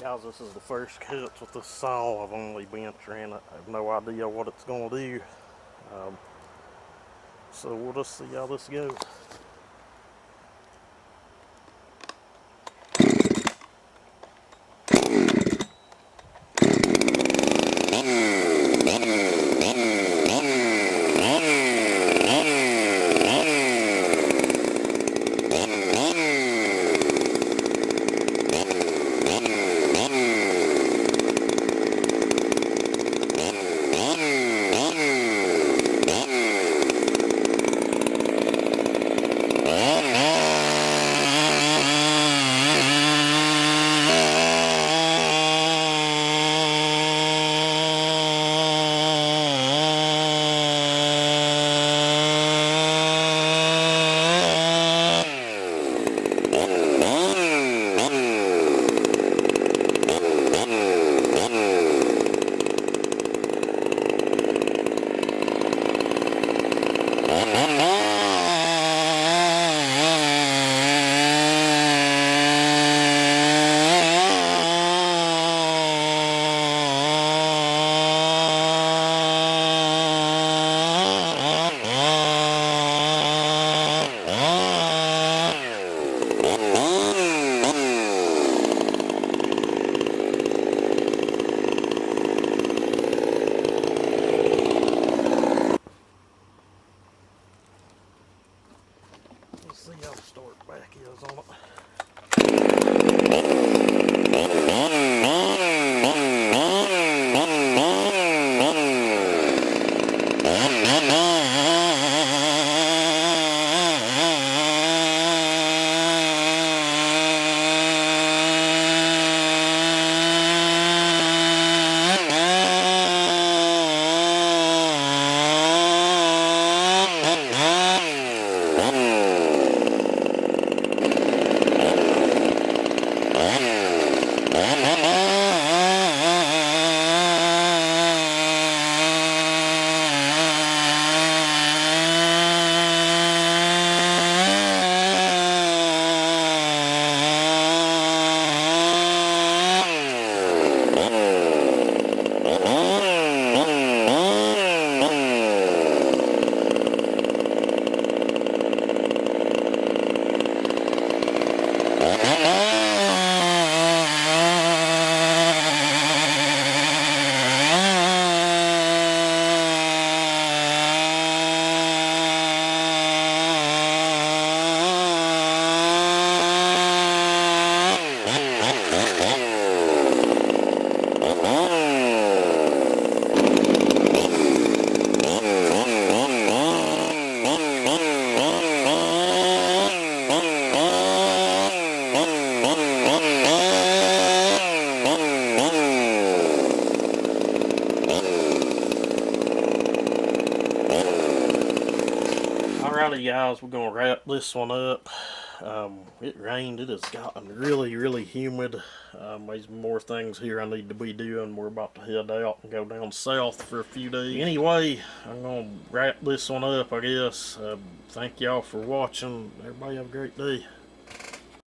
Guys, this is the first cut with this saw. I've only been trying it. I have no idea what it's going to do. So we'll just see how this goes. Let's see how the start back is on it. Alrighty guys, we're going to wrap this one up. It rained. It has gotten really humid. There's more things here I need to be doing. We're about to head out and go down south for a few days. Anyway, I'm going to wrap this one up, I guess. Thank y'all for watching. Everybody have a great day.